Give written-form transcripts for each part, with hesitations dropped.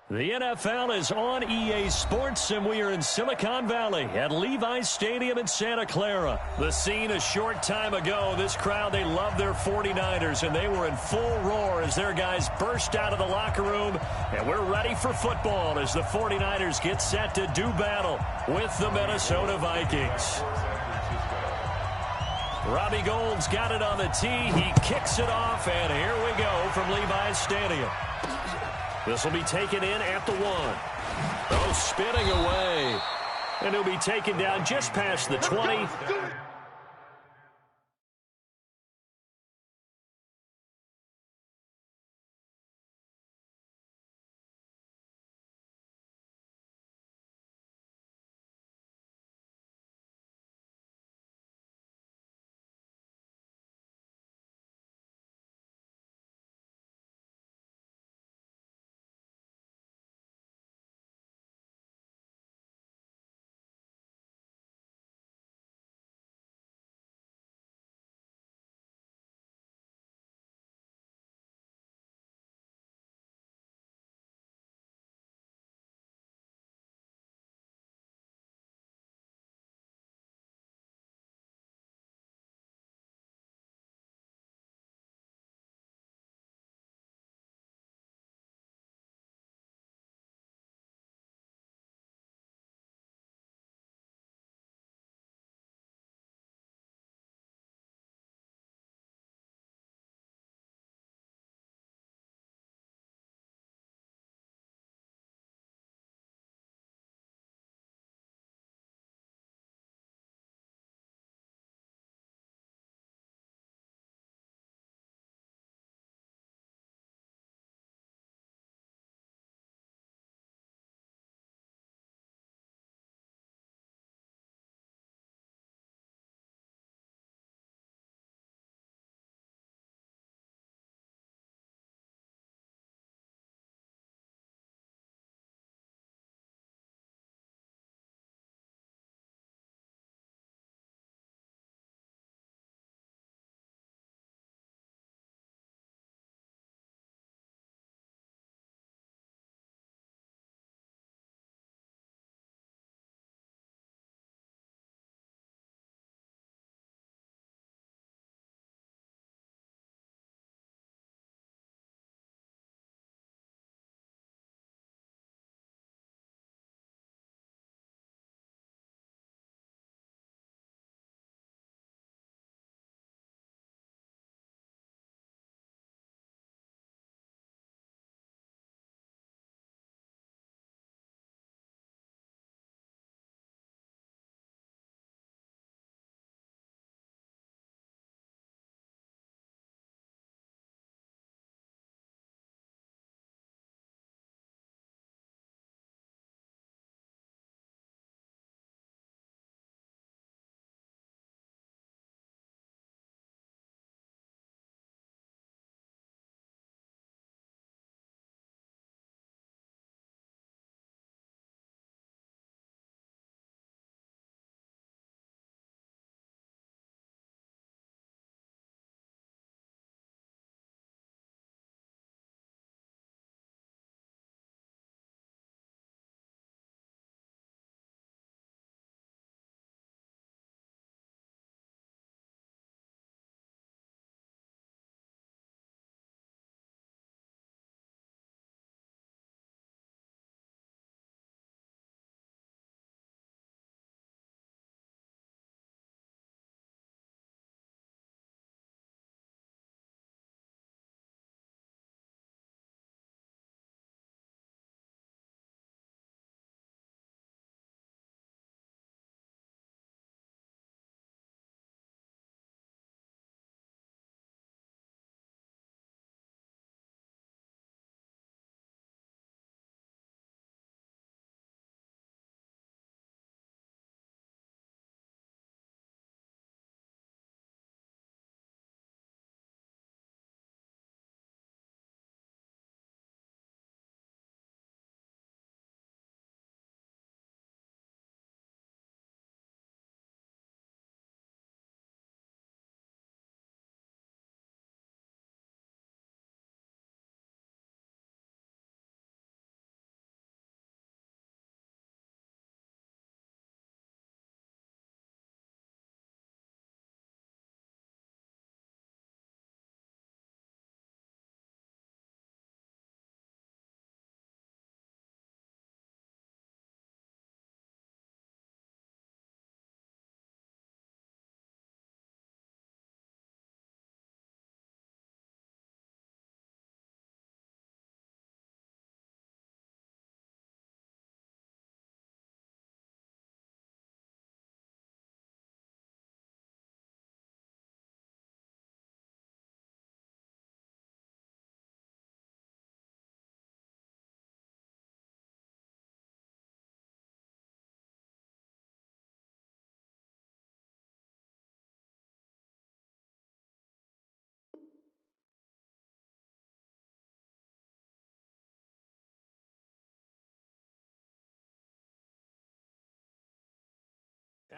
The NFL is on EA Sports, and we are in Silicon Valley at Levi's Stadium in Santa Clara. The scene a short time ago. This crowd, they love their 49ers, and they were in full roar as their guys burst out of the locker room. And we're ready for football as the 49ers get set to do battle with the Minnesota Vikings. Robbie Gould's got it on the tee. He kicks it off, and here we go from Levi's Stadium. This will be taken in at the 1. Oh, spinning away. And he'll be taken down just past the 20.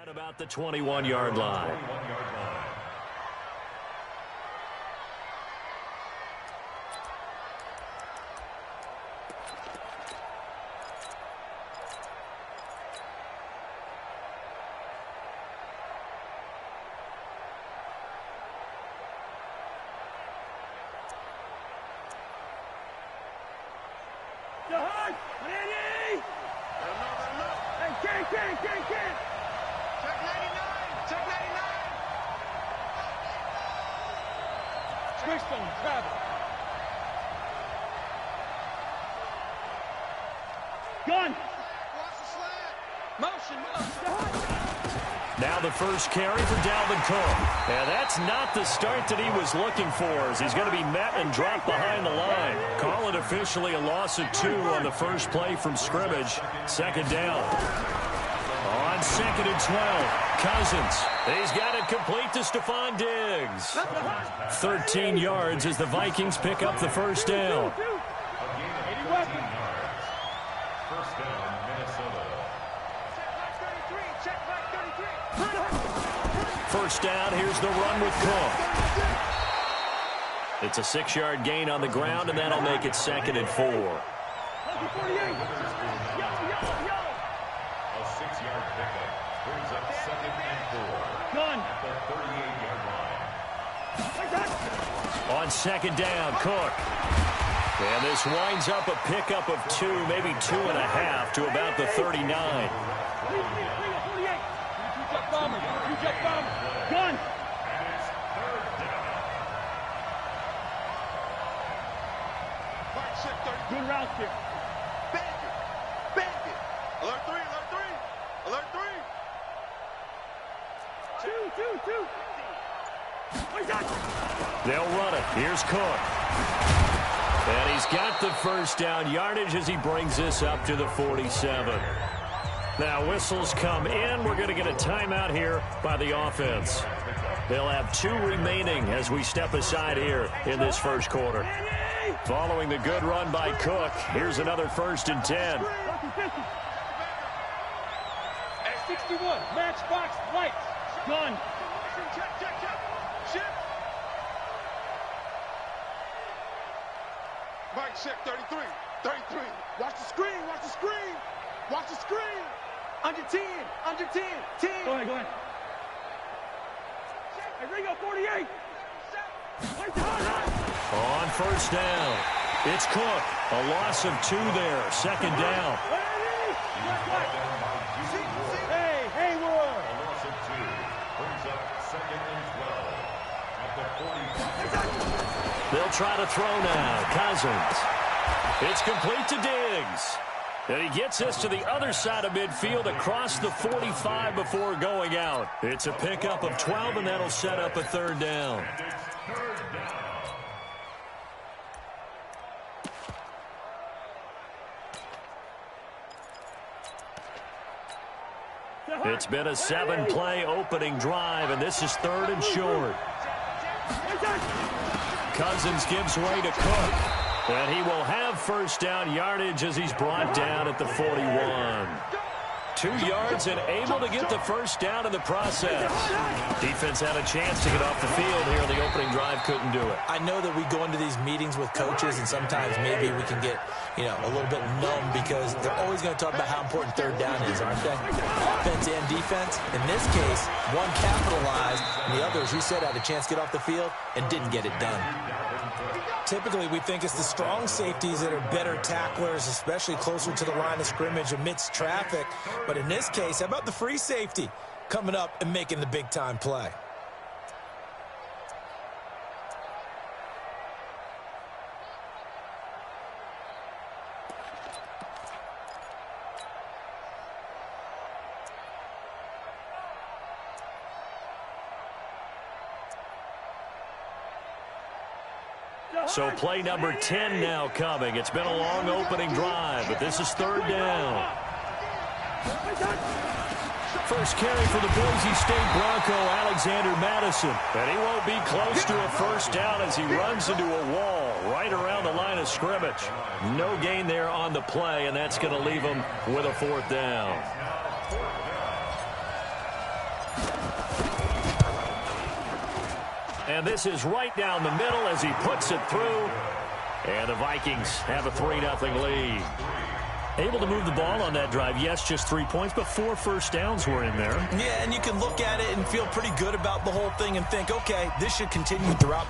At about the 21-yard line. Now the first carry for Dalvin Cook. And that's not the start that he was looking for, as he's going to be met and dropped behind the line. Call it officially a loss of 2 on the first play from scrimmage. Second down. On second and 12, Cousins. He's got it complete to Stephon Diggs. 13 yards as the Vikings pick up the first down. First down, here's the run with Cook. It's a 6-yard gain on the ground, and that'll make it second and 4. A 6-yard pickup brings up second and 4 at the 38-yard line. On second down, Cook. And this winds up a pickup of 2, maybe 2.5 to about the 39. Gun. Good route here. Bandit. Alert 3, alert 3. Alert 3. 2. They'll run it. Here's Cook. And he's got the first down yardage as he brings this up to the 47. Now whistles come in. We're going to get a timeout here by the offense. They'll have 2 remaining as we step aside here in this first quarter. Following the good run by Cook, here's another 1st and 10. At 61, matchbox lights. Gun. Check. Shift. Mike, check 33. 33. Watch the screen. Watch the screen. Under 10. 10. Go ahead. Hey, Ringo, 48. On first down, it's Cook. A loss of 2 there. Second down. Hey, we're on. A loss of 2 brings up second and 12 at the 45. They'll try to throw now. Cousins. It's complete to Diggs. And he gets this to the other side of midfield across the 45 before going out. It's a pickup of 12, and that'll set up a 3rd down. It's been a 7-play opening drive, and this is 3rd and short. Cousins gives way to Cook. And he will have first down yardage as he's brought down at the 41. 2 yards and able to get the first down in the process. Defense had a chance to get off the field here. The opening drive couldn't do it. I know that we go into these meetings with coaches, and sometimes maybe we can get, a little bit numb because they're always going to talk about how important 3rd down is, aren't they? Offense and defense. In this case, one capitalized, and the other, as you said, had a chance to get off the field and didn't get it done. Typically, we think it's the strong safeties that are better tacklers, especially closer to the line of scrimmage amidst traffic. But in this case, how about the free safety coming up and making the big-time play? So play number 10 now coming. It's been a long opening drive, but this is 3rd down. First carry for the Boise State Bronco, Alexander Madison. And he won't be close to a first down as he runs into a wall right around the line of scrimmage. No gain there on the play, and that's going to leave him with a 4th down. And this is right down the middle as he puts it through. And the Vikings have a 3-0 lead. Able to move the ball on that drive. Yes, just 3 points, but 4 first downs were in there. Yeah, and you can look at it and feel pretty good about the whole thing and think, okay, this should continue throughout.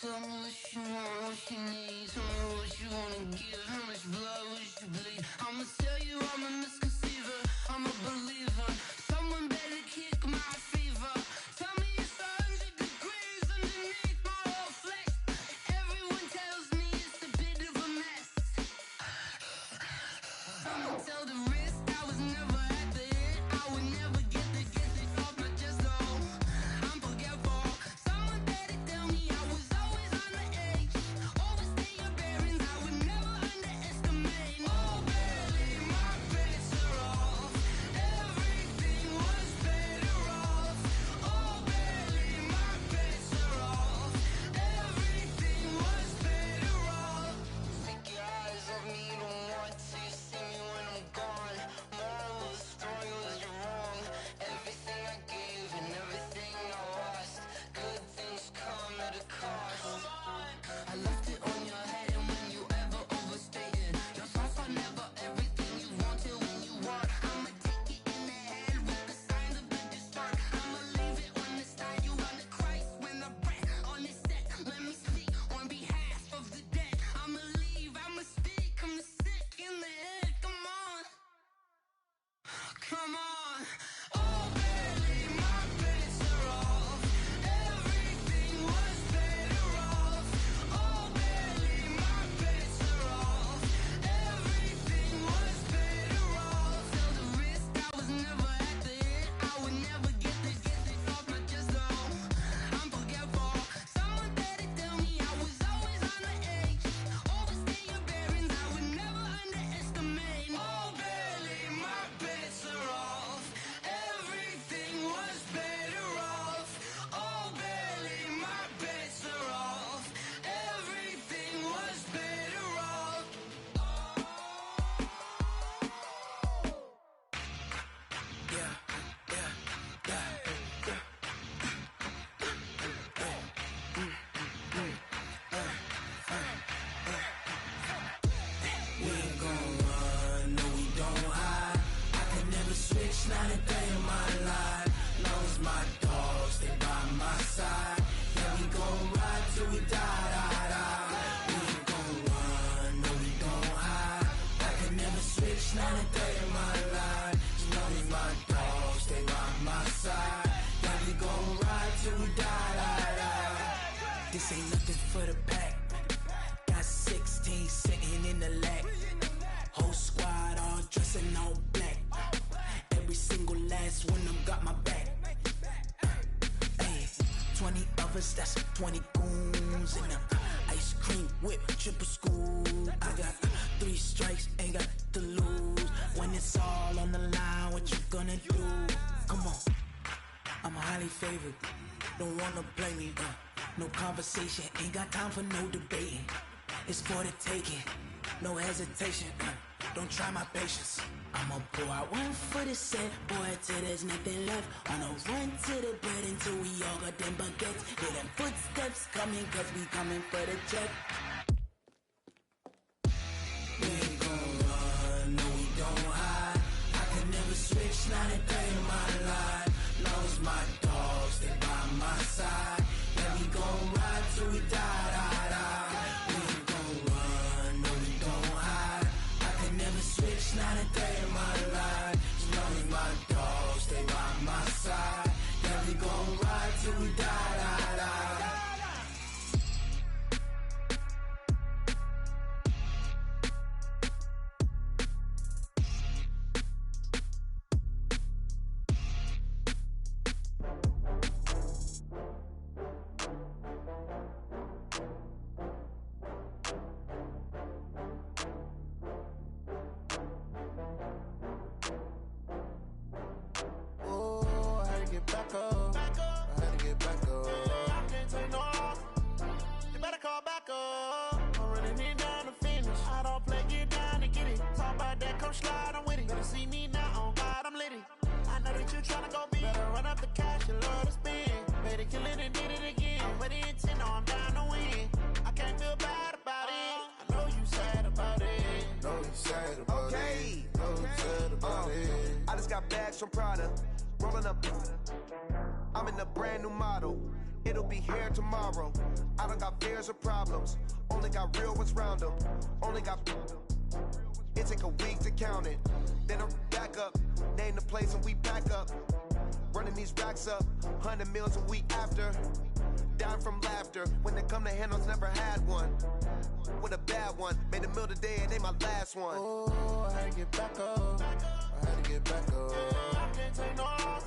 Tell me what you want, what you need. Tell me what you wanna give. How much blood would you bleed? I'ma tell you I'm a misconceiver. I'm a believer. Someone better kick my fever. Tell me it's 100 degrees underneath my whole flesh. Everyone tells me it's a bit of a mess. Someone tell the wrist I was never at the end. I would never get it off my chest though. I'm forgetful. Someone better tell me I was always on the edge. Overstay your bearings, I would never underestimate. Oh baby, my bets are off. Everything was better off. Oh baby, my bets are off. Everything was better off. Take your eyes off me, you don't want to see me when I'm gone. Moral of the story was you're wrong. Everything I gave and everything I lost. Good things come at a cost. I left it on your head and when you ever overstated. Your thoughts are never everything you wanted when you want. I'ma take it in the head with the signs of the distort. I'ma leave it on the side. You on the Christ when I breath on this set. Let me speak on behalf of the dead. I'ma leave, I'ma speak. I'm the sick in the head. Come on. Come on. Oh baby, my bets are off. Everything was better off. Oh baby, my bets are off. Everything was better off. Tell the wrist I was never at the end. I would never get it off my chest though. I'm forgetful. Someone better tell me I was always on the edge. Overstay your bearings, I would never underestimate. Oh baby, my bets are off. Everything was better off. Oh baby, my bets are off. Everything was better off. We ain't gon' run, no we don't hide. I can never switch, not a day in my life. Long as my dogs stay by my side. Yeah, we gon' ride till we die. We ain't gon' run, no we don't hide. I can never switch, not a day in my life. As long as my dogs stay by my side. Yeah, we gon' ride till we die. This ain't nothing for the pack. Got 16 sitting in the lap. Whole squad all dressing all black. Every single last one of them got my back. Hey, 20 of us, that's 20 goons in them. Ice cream whip, triple scoop. I got 3 strikes, ain't got to lose. When it's all on the line, what you gonna do? Come on, I'm highly favored. Don't wanna play me, no conversation. Ain't got time for no debating. It's for the taking, no hesitation. Don't try my patience. I'ma pour out one for the set, boy, till there's nothing left. On a run to the bread until we all got them baguettes. Hear them footsteps coming, cause we coming for the check. We ain't gon' run, no we don't hide. I can never switch, not a day in my life. Long as my dogs stay by my side. Yeah, we gon' ride till we die. We ain't gon' run, no we don't hide. I can never switch, not a day in my life. As long as my dogs stay by my side. Yeah, we gon' ride till we die. Talk slide, I'm with it. Better see me now, on God, I'm litty. I know that you tryna go big. Better run up the cash, you love to spend. Better kill it and did it again. But the intent, no, I'm down to win. I can't feel bad about it. I know you sad about it. Know you sad about it. Know you sad about it. I just got bags from Prada. Rolling up. I'm in a brand new model. It'll be here tomorrow. I don't got fears or problems. Only got real ones round them. Only got. It take a week to count it. Then I'm back up. Name the place and we back up. Running these racks up. 100 meals a week after. Down from laughter. When they come to handles, never had one. With a bad one. Made a meal today and ain't my last one. Oh, I had to get back up. I had to get back up. I can't take no loss.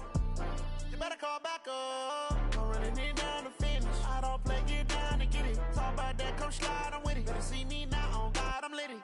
You better call back up. I'm running it down to finish. I don't play, get down to get it. Talk about that, come slide, I'm with it. Better see me now, on God, I'm litty.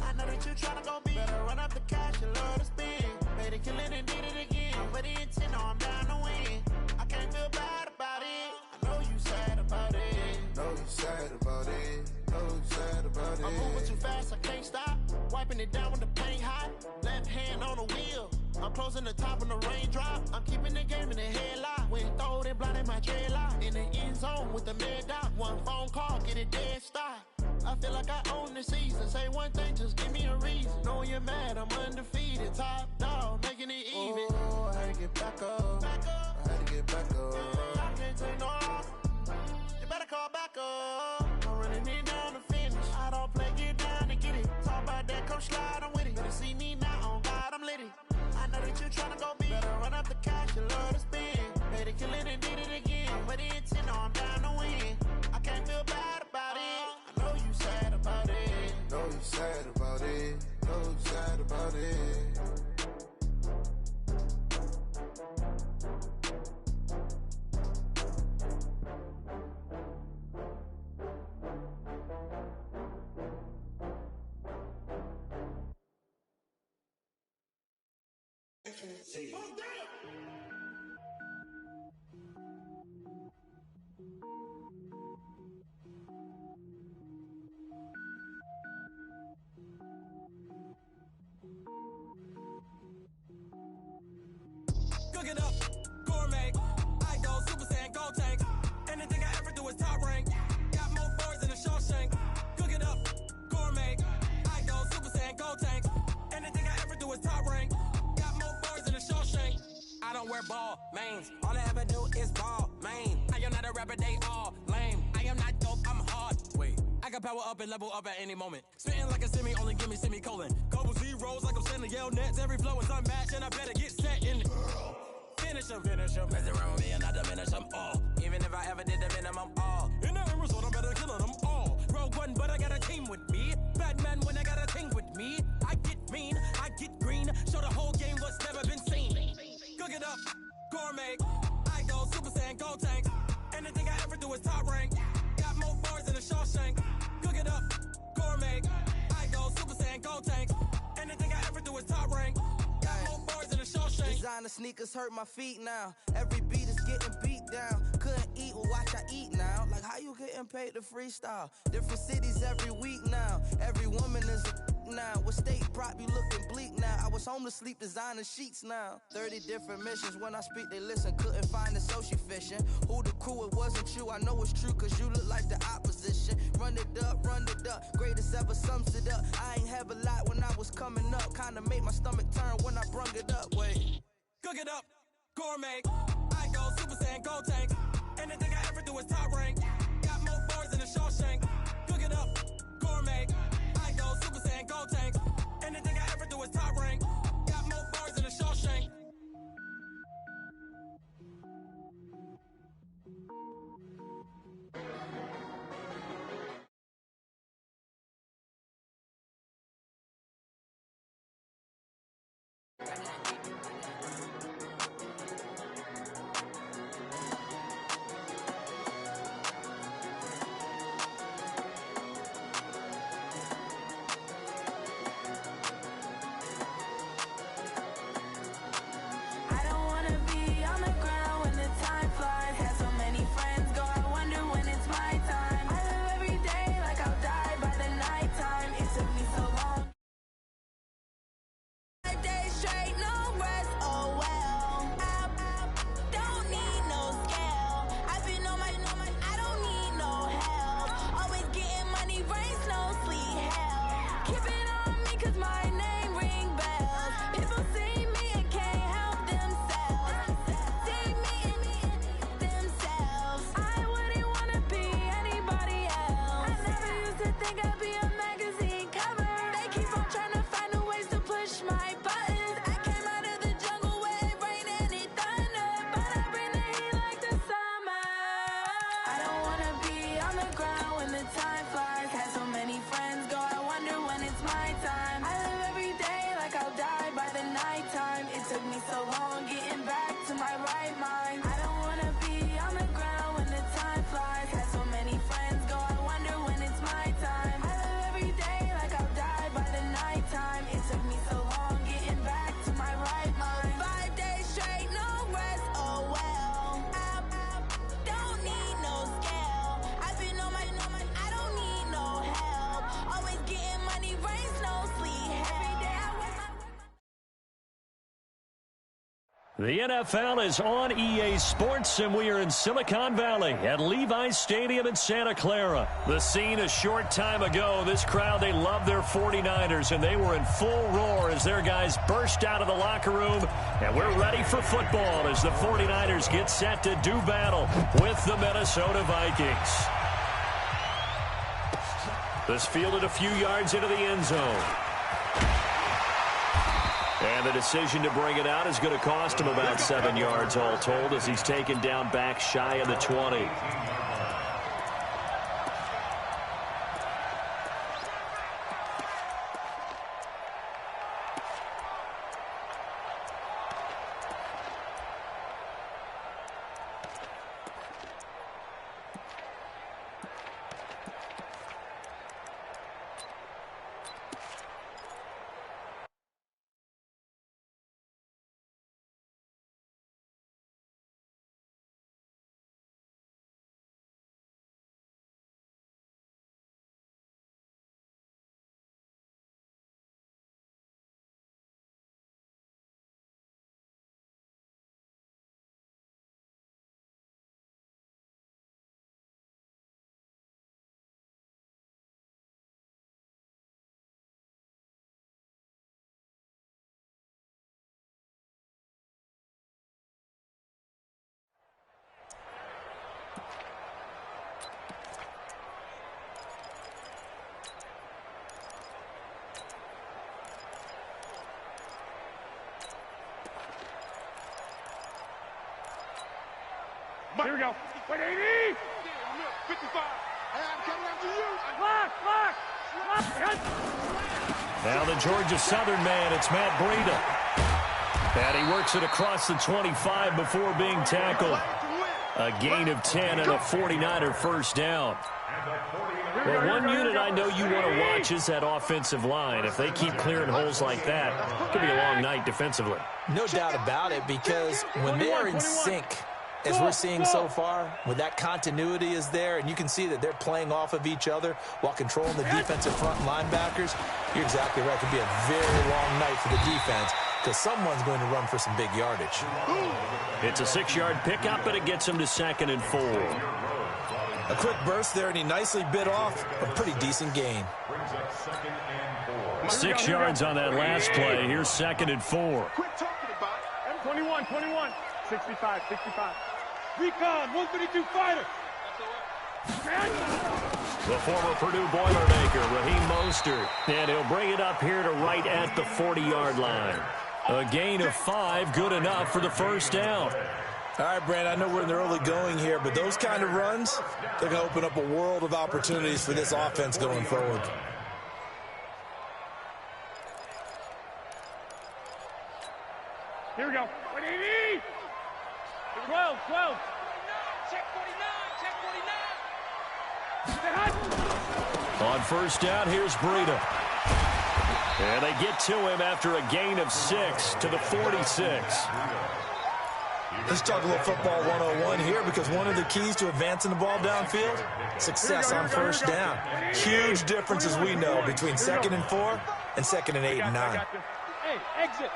I know that you tryna go big. Better run up the cash, you love to spend. Made it, kill it, and did it again. But the intent, no, I'm down to win. I can't feel bad about it. I know you sad about it. Know you sad about it. Know you sad about it. I'm moving too fast, I can't stop. Wiping it down with the paint hot. Left hand on the wheel. I'm closing the top when the raindrop. I'm keeping the game in the headlock. When throwed and blinded my dreadlock. In the end zone with the mid dot. One phone call, get it dead stop. I feel like I own the season. Say one thing, just give me a reason. Know you're mad, I'm undefeated. Top dog, making it even. Oh, I had to get back up. I had to get back up. I can't take no loss. You better call back up. I'm running it down to finish. I don't play, get down to get it. Talk about that, come slide, I'm with it. Better see me now, on God, I'm litty. I know that you tryna go big. Better run up the cash, you love to spend. Better kill it and did it again. But the intent, no, I'm down to win. I can't feel bad about it. I know you sad about it. Know you sad about it. Know you sad about it. Cook it up, gourmet. I go Super Saiyan, go tank. Anything I ever do is top rank. Got more boards than a Shawshank. Cook it up, gourmet. I go Super Saiyan, go tank. Anything I ever do is top rank. Got more boards than a Shawshank. I don't wear ball mains. All I ever do is ball main. I am not a rapper, they all lame. I am not dope, I'm hard. Wait, I can power up and level up at any moment. Spitting like a semi, only give me semicolon. Couple zeros like I'm sending yell nets. Every flow is unmatched and I better get set in. Finish them. Mess around with me and I diminish them all. Even if I ever did the minimum all. In the end result, I better kill them all. Rogue one, but I got a team with me. Batman when I got a thing with me. I get mean, I get green. Show the whole game what's never been seen. Cook it up, gourmet. I go Super Saiyan, go tank. Anything I ever do is top rank. Got more bars than a Shawshank. Cook it up, gourmet. I go Super Saiyan, go tank. Anything I ever do is top rank. Got more bars than a Shawshank. Designer sneakers hurt my feet now. Every beat is getting beat down. Couldn't eat, well watch I eat now. Like how you getting paid to freestyle? Different cities every week now. Every woman is a now. What state prop you looking bleak now? I was home to sleep designer sheets now. 30 different missions. When I speak they listen. Couldn't find it so she fishing. Who the crew, it wasn't you. I know it's true cause you look like the opposition. Run it up. Greatest ever sums it up. I ain't have a lot when I was coming up. Kinda made my stomach turn when I brung it up. Wait. Cook it up, gourmet. I go Super Saiyan, go tank. Anything I ever do is top rank. Got more bars than a Shawshank. Cook it up, gourmet. I go Super Saiyan, go tank. Anything I ever do is top rank. Got more bars than a Shawshank. The NFL is on EA Sports, and we are in Silicon Valley at Levi's Stadium in Santa Clara. The scene a short time ago. This crowd, they love their 49ers, and they were in full roar as their guys burst out of the locker room. And we're ready for football as the 49ers get set to do battle with the Minnesota Vikings. This fielded a few yards into the end zone. And the decision to bring it out is going to cost him about 7 yards all told as he's taken down back shy of the 20. Here we go. Wait, 80! 55. I'm coming after you. Block! Now the Georgia Southern man, it's Matt Breida. And he works it across the 25 before being tackled. A gain of 10 and a 49er first down. Well, one unit I know you want to watch is that offensive line. If they keep clearing holes like that, it could be a long night defensively. No doubt about it, because when they are in sync, as we're seeing so far, when that continuity is there, and you can see that they're playing off of each other while controlling the defensive front linebackers, you're exactly right. It could be a very long night for the defense because someone's going to run for some big yardage. It's a 6-yard pickup, and it gets him to 2nd and 4. A quick burst there, and he nicely bit off a pretty decent gain. 6 yards on that last play. Here's 2nd and 4. Quit talking about it. 21. 65. Recon, 132 fighter. The former Purdue Boilermaker, Raheem Mostert. And he'll bring it up here to right at the 40-yard line. A gain of 5, good enough for the first down. All right, Brand, I know we're in the early going here, but those kind of runs, they're going to open up a world of opportunities for this offense going forward. Here we go. 180! 12. Check 49. On first down, here's Breida. And they get to him after a gain of 6 to the 46. Let's talk a little football 101 here, because one of the keys to advancing the ball downfield, success on first down. Huge difference, as we know, between 2nd and 4 and 2nd and 8 and 9. Hey, exit.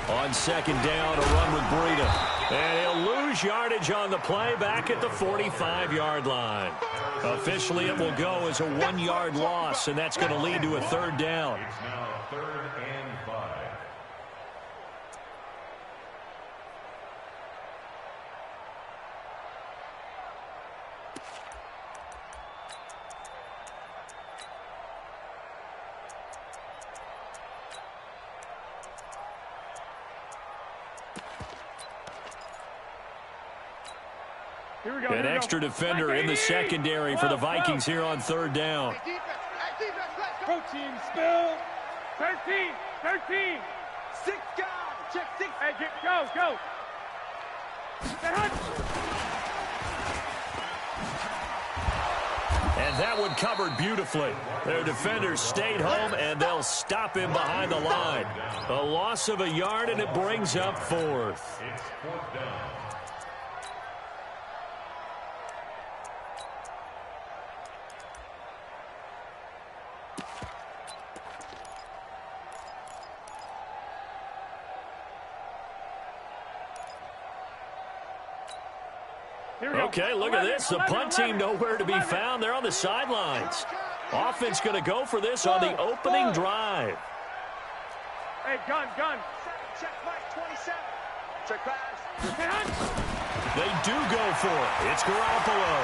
On 2nd down, a run with Breida. And he'll lose yardage on the play back at the 45-yard line. Officially, it will go as a 1-yard loss, and that's going to lead to a 3rd down. It's now 3rd and 5. An extra defender in the secondary for the Vikings here on 3rd down. Protein spill. 13. 6 guys. Check 6. Hey, go. And that one covered beautifully. Their defenders stayed home, and they'll stop him behind the line. A loss of a yard, and it brings up 4th. It's 4th down. Okay, look at this. The punt team nowhere to be found. They're on the sidelines. Offense going to go for this on the opening drive. Hey, gun. Check Mike, 27. Check pass. They do go for it. It's Garoppolo.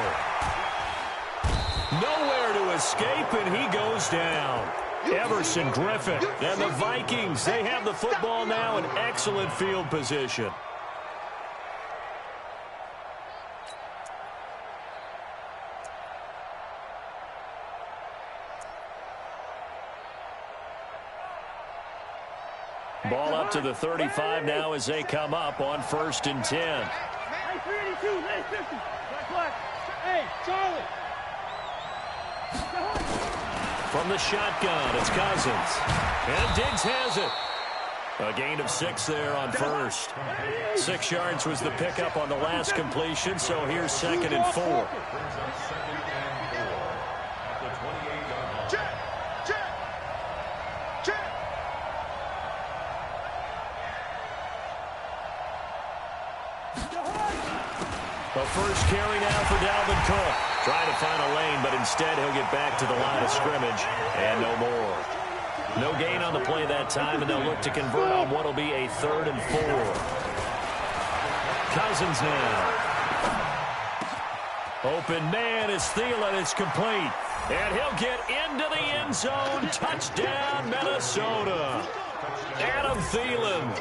Nowhere to escape, and he goes down. Everson Griffin. And the Vikings, they have the football now in excellent field position. Ball up to the 35 now as they come up on 1st and 10. Hey, 382, hey, 50. Hey, Charlie. From the shotgun, it's Cousins. And Diggs has it. A gain of 6 there on 1st. 6 yards was the pickup on the last completion, so here's 2nd and 4. A first carry now for Dalvin Cook. Trying to find a lane, but instead he'll get back to the line of scrimmage and no more. No gain on the play that time, and they'll look to convert on what will be a 3rd and 4. Cousins now. Open man is Thielen. It's complete. And he'll get into the end zone. Touchdown, Minnesota. Adam Thielen.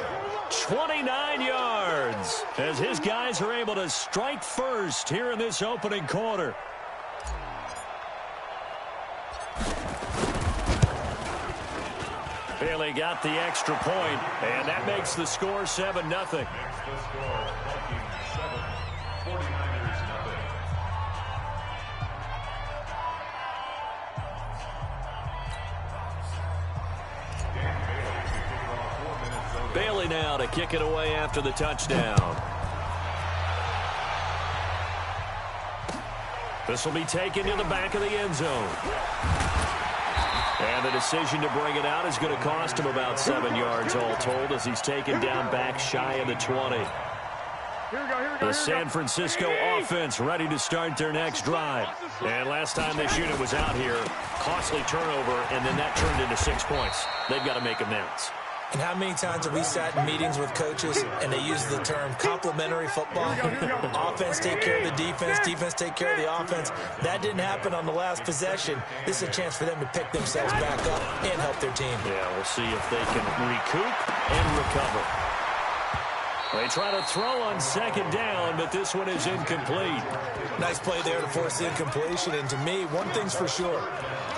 29 yards as his guys are able to strike first here in this opening quarter. Bailey got the extra point, and that makes the score 7-0. Makes the score Vikings 7, 49ers nothing. Bailey now to kick it away after the touchdown. This will be taken to the back of the end zone. And the decision to bring it out is going to cost him about 7 yards all told as he's taken down back shy of the 20. The San Francisco offense ready to start their next drive. And last time this unit was out here, costly turnover, and then that turned into 6 points. They've got to make amends. And how many times have we sat in meetings with coaches and they use the term complementary football? Offense take care of the defense, defense take care of the offense. That didn't happen on the last possession. This is a chance for them to pick themselves back up and help their team. Yeah, we'll see if they can recoup and recover. They try to throw on 2nd down, but this one is incomplete. Nice play there to force the incompletion. And to me, one thing's for sure.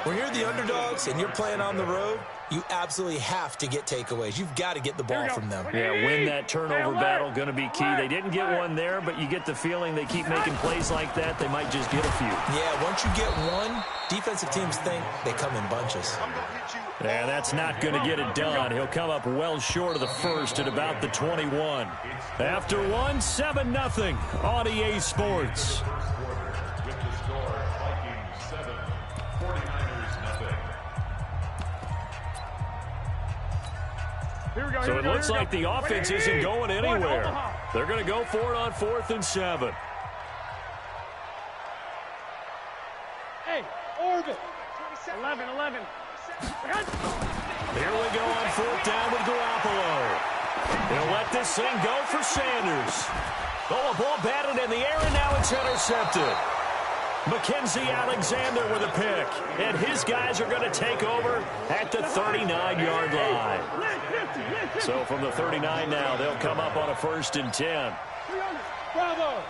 When you're the underdogs and you're playing on the road, you absolutely have to get takeaways. You've got to get the ball from them. Yeah, win that turnover battle, going to be key. They didn't get one there, but you get the feeling they keep making plays like that, they might just get a few. Yeah, once you get one, defensive teams think they come in bunches. Yeah, that's not going to get it done. He'll come up well short of the first at about the 21. After one, 7-0 on EA Sports. With the score, Vikings 7, 49ers nothing. So it looks like the offense isn't going anywhere. They're going to go for it on 4th and 7. Hey, orbit. 11. Here we go on 4th down with Garoppolo. He'll let this thing go for Sanders. Oh, a ball batted in the air, and now it's intercepted. Mackenzie Alexander with a pick. And his guys are going to take over at the 39-yard line. So from the 39 now, they'll come up on a 1st and 10. Bravo.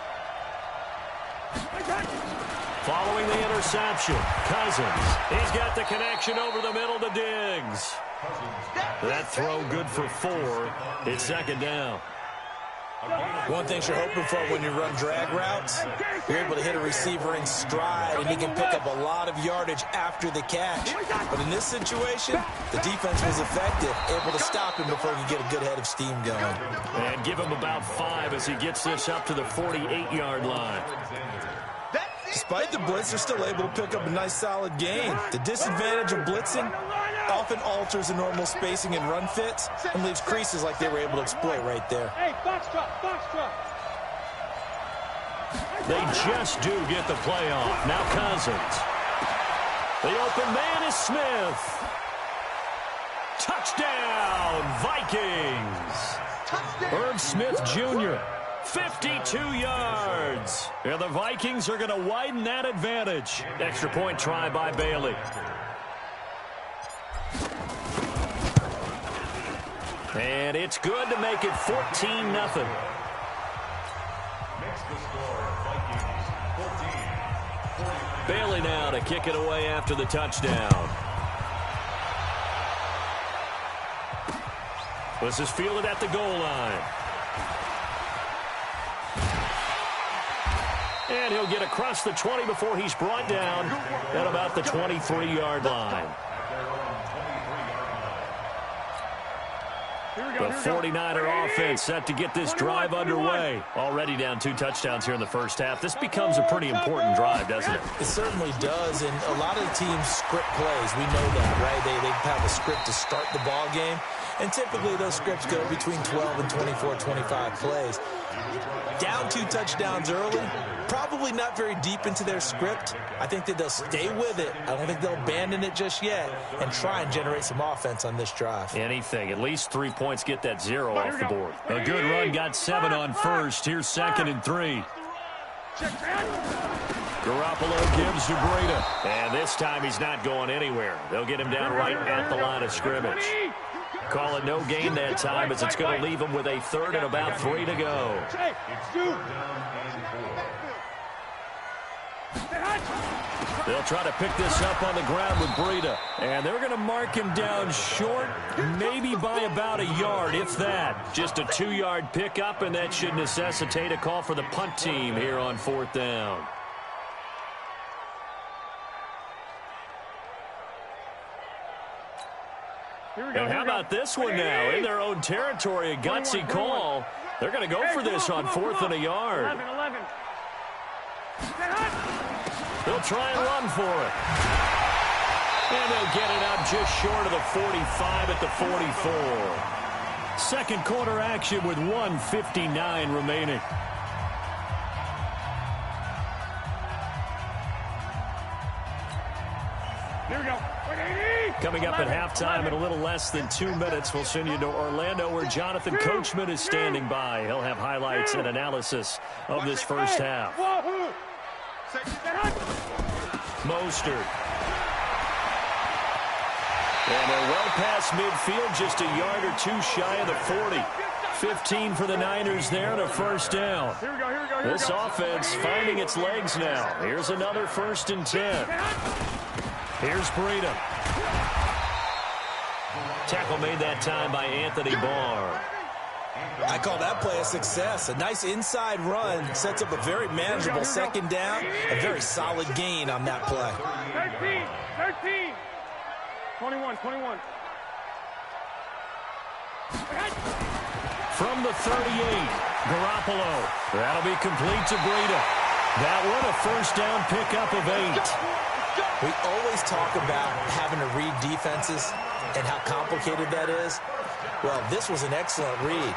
Following the interception, Cousins. He's got the connection over the middle to Diggs. That throw good for 4. It's 2nd down. One thing you're hoping for when you run drag routes, you're able to hit a receiver in stride, and he can pick up a lot of yardage after the catch. But in this situation, the defense was effective, able to stop him before he could get a good head of steam going. And give him about 5 as he gets this up to the 48-yard line. Despite the blitz, they're still able to pick up a nice solid gain. The disadvantage of blitzing often alters the normal spacing and run fits and leaves creases like they were able to exploit right there. Hey, box drop. They just do get the playoff. Now Cousins. The open man is Smith. Touchdown, Vikings. Irv Smith Jr., 52 yards. And the Vikings are going to widen that advantage. Extra point try by Bailey. And it's good to make it 14-0. Makes the score Vikings 14. Bailey now to kick it away after the touchdown. This is fielded at the goal line. And he'll get across the 20 before he's brought down at about the 23-yard line. The 49er offense set to get this drive underway. Already down 2 touchdowns here in the first half. This becomes a pretty important drive, doesn't it? It certainly does, and a lot of the teams script plays. We know that, right? They have a script to start the ball game, and typically those scripts go between 12 and 24, 25 plays. Down 2 touchdowns early, probably not very deep into their script. I think that they'll stay with it. I don't think they'll abandon it just yet and try and generate some offense on this drive. Anything. At least 3 points get that 0 off the board. A good run got 7 on first. Here's 2nd and 3. Garoppolo gives to Breida. And this time he's not going anywhere. They'll get him down right at the line of scrimmage. Call it no gain that time as it's going to leave him with a 3rd and about 3 to go. They'll try to pick this up on the ground with Breida. And they're going to mark him down short, maybe by about a yard, if that. Just a 2-yard pickup, and that should necessitate a call for the punt team here on 4th down. And how about this one now? In their own territory, a gutsy call. They're going to go for this on 4th and a yard. They'll try and run for it. And they'll get it up just short of the 45 at the 44. Second quarter action with 1:59 remaining. Here we go. Coming up at halftime in a little less than 2 minutes, we'll send you to Orlando where Jonathan Coachman is standing by. He'll have highlights and analysis of this first half. Mostert. And they're well past midfield, just a yard or 2 shy of the 40. 15 for the Niners there and a first down. This offense finding its legs now. Here's another 1st and 10. Here's Breida. Tackle made that time by Anthony Barr. I call that play a success. A nice inside run sets up a very manageable 2nd down. A very solid gain on that play. 13. 21. From the 38, Garoppolo. That'll be complete to Breida. That one a 1st down pickup of 8. We always talk about having to read defenses and how complicated that is. Well, this was an excellent read.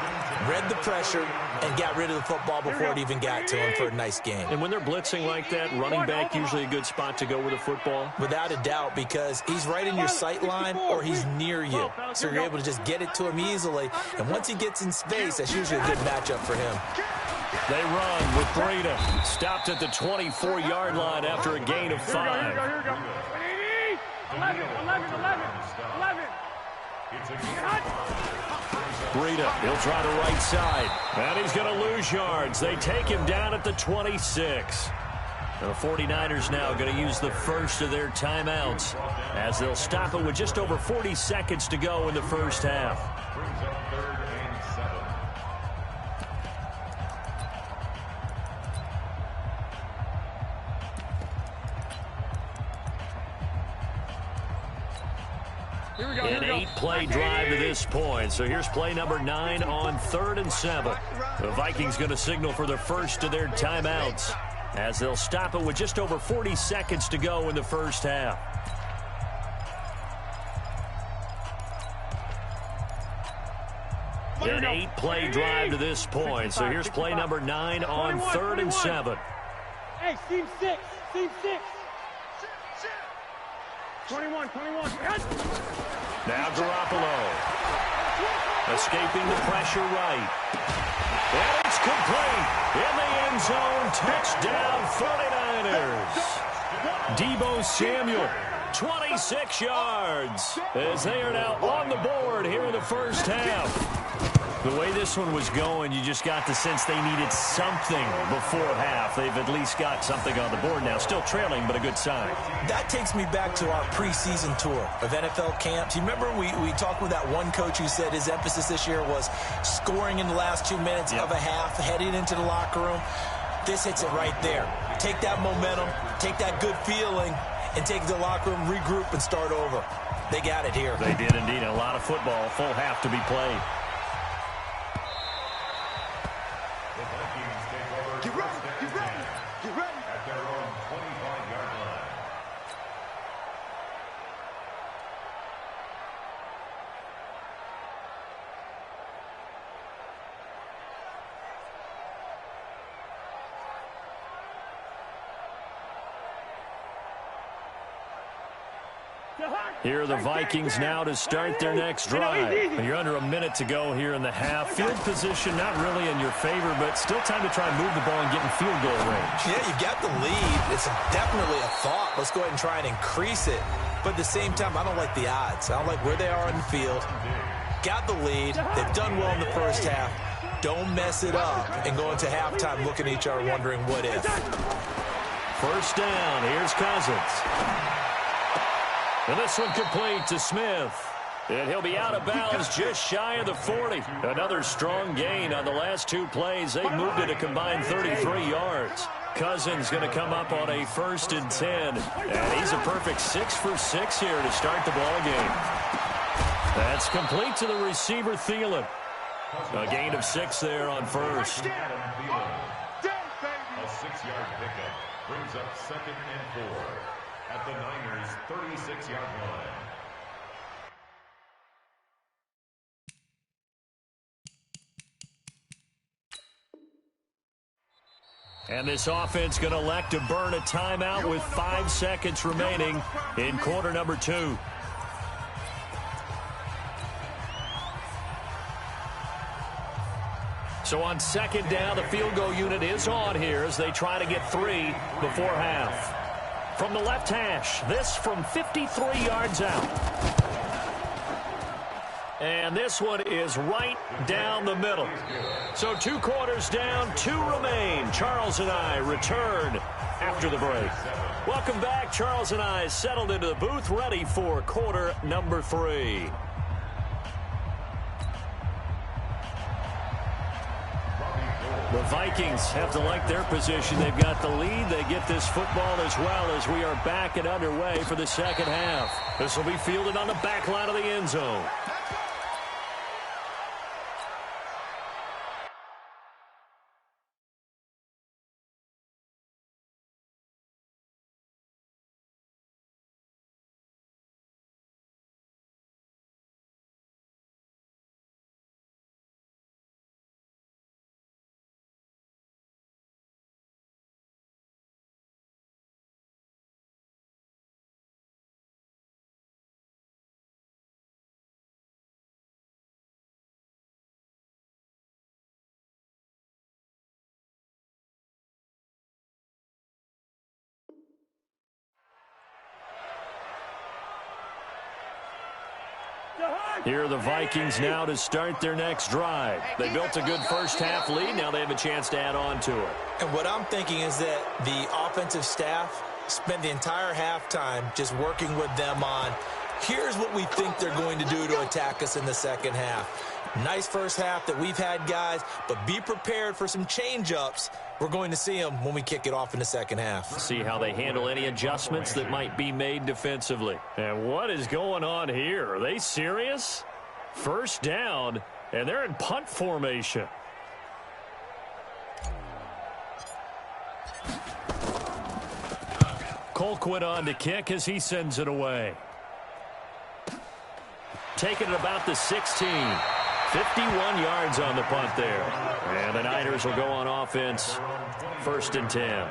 Read the pressure and got rid of the football before it even got to him for a nice gain. And when they're blitzing like that, running back usually a good spot to go with the football? Without a doubt, because he's right in your sight line or he's near you. So you're able to just get it to him easily. And once he gets in space, that's usually a good matchup for him. They run with Breida. Stopped at the 24-yard line after a gain of 5. Here we go. 11. Breida, he'll try the right side. And he's going to lose yards. They take him down at the 26. The 49ers now going to use the first of their timeouts as they'll stop it with just over 40 seconds to go in the first half. Brings up 3rd and 7. An 8-play drive to this point. So here's play number 9 on 3rd and 7. The Vikings going to signal for the first of their timeouts as they'll stop it with just over 40 seconds to go in the first half. An 8-play drive to this point. So here's play number 9 on 3rd and 7. Hey, seam 6. Seam 6. 21. Now Garoppolo. Escaping the pressure right. And it's complete. In the end zone. Touchdown 49ers. Deebo Samuel. 26 yards. As they are now on the board here in the first half. The way this one was going, you just got the sense they needed something before half. They've at least got something on the board now. Still trailing, but a good sign. That takes me back to our preseason tour of NFL camps. You remember we talked with that one coach who said his emphasis this year was scoring in the last 2 minutes of a half, heading into the locker room. This hits it right there. Take that momentum, take that good feeling, and take it to the locker room, regroup, and start over. They got it here. They did indeed. A lot of football, full half to be played. Here are the Vikings now to start their next drive. You're under a minute to go here in the half. Field position not really in your favor, but still time to try and move the ball and get in field goal range. Yeah, you've got the lead. It's definitely a thought. Let's go ahead and try and increase it. But at the same time, I don't like the odds. I don't like where they are in the field. Got the lead. They've done well in the first half. Don't mess it up and go into halftime looking at each other wondering what if. First down. Here's Cousins. And this one complete to Smith. And he'll be out of bounds just shy of the 40. Another strong gain on the last 2 plays. They've moved it a combined 33 yards. Cousins going to come up on a 1st and 10. And he's a perfect 6 for 6 here to start the ball game. That's complete to the receiver, Thielen. A gain of 6 there on first. A 6-yard pickup brings up 2nd and 4. At the Niners' 36-yard line. And this offense going to elect to burn a timeout with 5 seconds remaining in quarter number 2. So on 2nd down, the field goal unit is on here as they try to get 3 before half. From the left hash, this from 53 yards out. And this one is right down the middle. So 2 quarters down, 2 remain. Charles and I return after the break. Welcome back. Charles and I settled into the booth, ready for quarter number 3. The Vikings have to like their position. They've got the lead. They get this football as well as we are back and underway for the second half. This will be fielded on the back line of the end zone. Here are the Vikings now to start their next drive. They built a good first half lead. Now they have a chance to add on to it. And what I'm thinking is that the offensive staff spent the entire halftime just working with them on, here's what we think they're going to do to attack us in the second half. Nice first half that we've had, guys, but be prepared for some change-ups. We're going to see them when we kick it off in the second half. See how they handle any adjustments that might be made defensively. And what is going on here? Are they serious? First down, and they're in punt formation. Colquitt on to kick as he sends it away. Taking it about the 16. 51 yards on the punt there. And the Niners will go on offense. 1st and 10.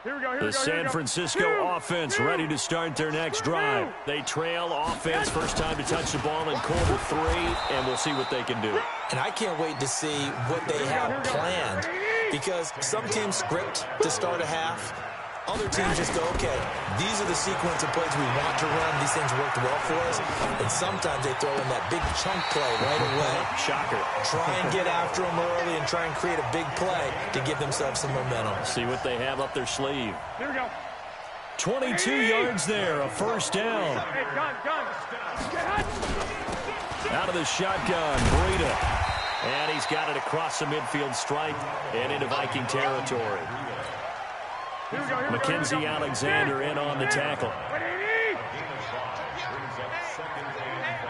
The San Francisco offense ready to start their next drive. They trail offense, first time to touch the ball in quarter 3, and we'll see what they can do. And I can't wait to see what they have planned, because some teams script to start a half. Other teams just go, okay, these are the sequence of plays we want to run. These things worked well for us. And sometimes they throw in that big chunk play right away. Shocker. Try and get after them early and try and create a big play to give themselves some momentum. See what they have up their sleeve. Here we go. 22 yards there, a first down. Hey, gun. Out of the shotgun, Breida. And he's got it across the midfield stripe and into Viking territory. Mackenzie Alexander in on the tackle. I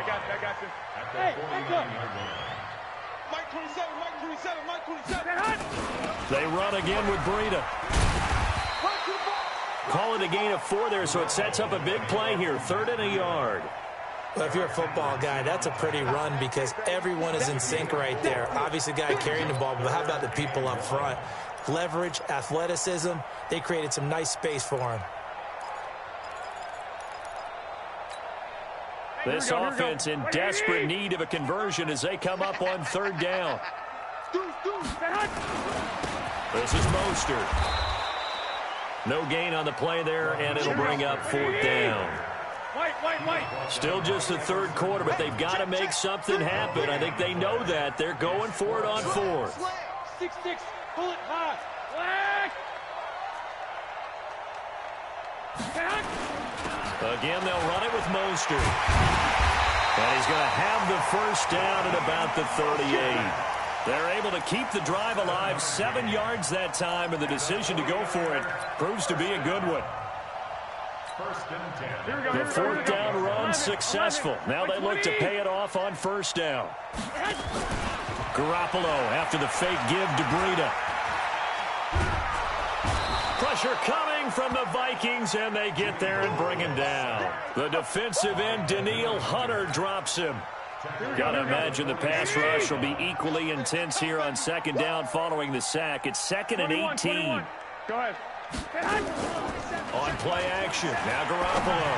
got you. Hey, back up. Mike 27. They run again with Breida. Call it a gain of 4 there, so it sets up a big play here. 3rd and a yard. Well, if you're a football guy, that's a pretty run because everyone is in sync right there. Obviously, the guy carrying the ball, but how about the people up front? Leverage, athleticism, they created some nice space for him. This offense in desperate need of a conversion as they come up on 3rd down. This is Mostert. No gain on the play there, and it'll bring up 4th down. Still just the 3rd quarter, but they've got to make something happen. I think they know that. They're going for it on 4th. 6-6, pull it high. Again, they'll run it with Mostert. And he's going to have the first down at about the 38. They're able to keep the drive alive, 7 yards that time, and the decision to go for it proves to be a good one. The 4th down run successful. Now they look to pay it off on 1st down. Garoppolo after the fake give to Breida. Pressure coming from the Vikings, and they get there and bring him down. The defensive end, Daniil Hunter, drops him. Got to imagine the pass rush will be equally intense here on 2nd down following the sack. It's 2nd and 18. Go ahead. On play action, now Garoppolo.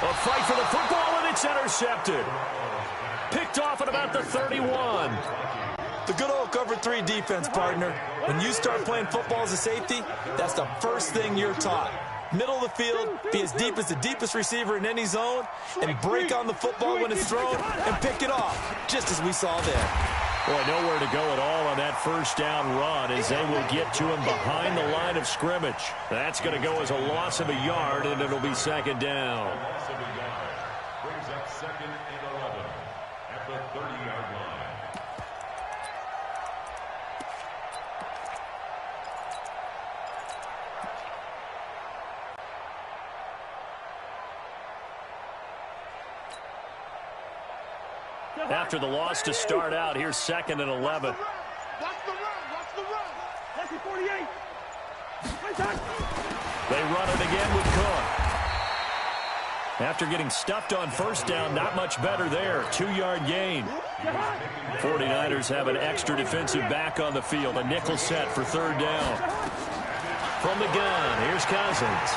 A fight for the football, and it's intercepted. Picked off at about the 31. The good old cover 3 defense, partner. When you start playing football as a safety, that's the first thing you're taught. Middle of the field, be as deep as the deepest receiver in any zone, and break on the football when it's thrown and pick it off, just as we saw there. Boy, nowhere to go at all on that 1st down run as they will get to him behind the line of scrimmage. That's going to go as a loss of a yard, and it'll be 2nd down. Loss of a yard. Brings up 2nd and 11 at the 30-yard line. After the loss to start out, here's 2nd and 11. Watch the run. That's 48. They run it again with Cook. After getting stuffed on 1st down, not much better there. 2-yard gain. 49ers have an extra defensive back on the field. A nickel set for 3rd down. From the gun, here's Cousins.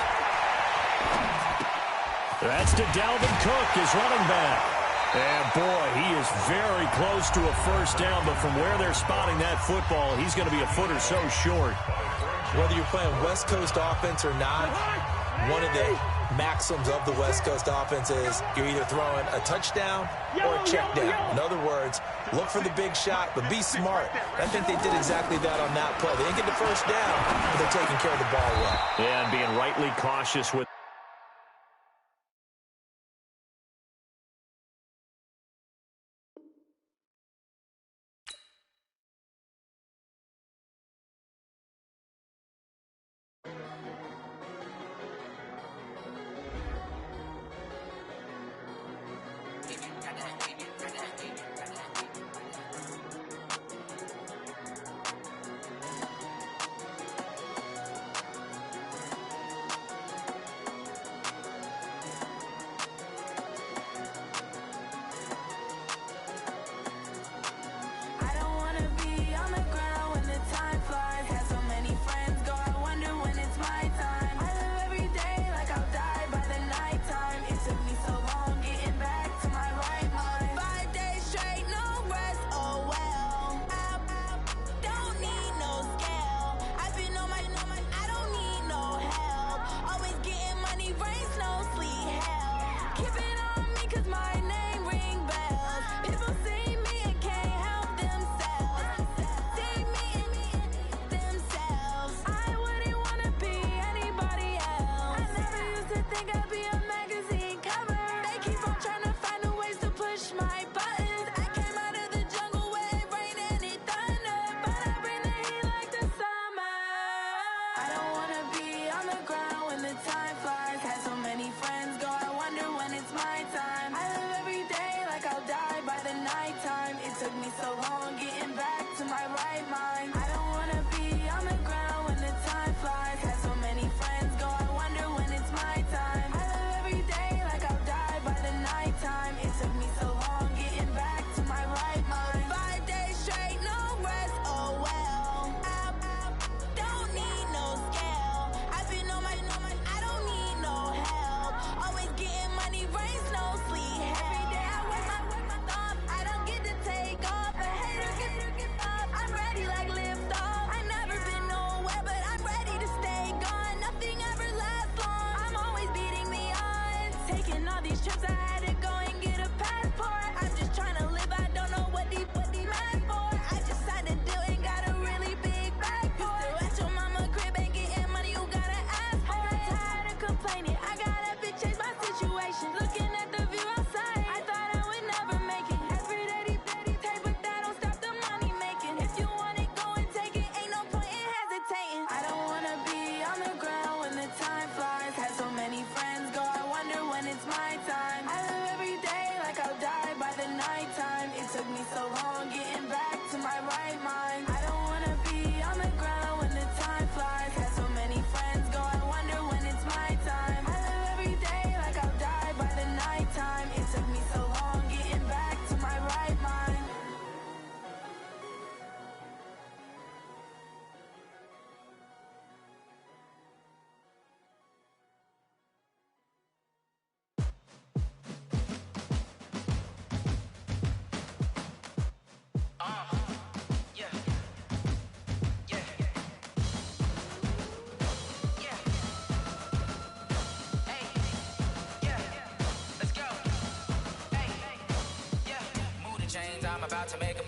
That's to Dalvin Cook, his running back. And, boy, he is very close to a 1st down, but from where they're spotting that football, he's going to be a foot or so short. Whether you're playing West Coast offense or not, one of the maxims of the West Coast offense is you're either throwing a touchdown or a check down. In other words, look for the big shot, but be smart. I think they did exactly that on that play. They didn't get the 1st down, but they're taking care of the ball well. Yeah, and being rightly cautious with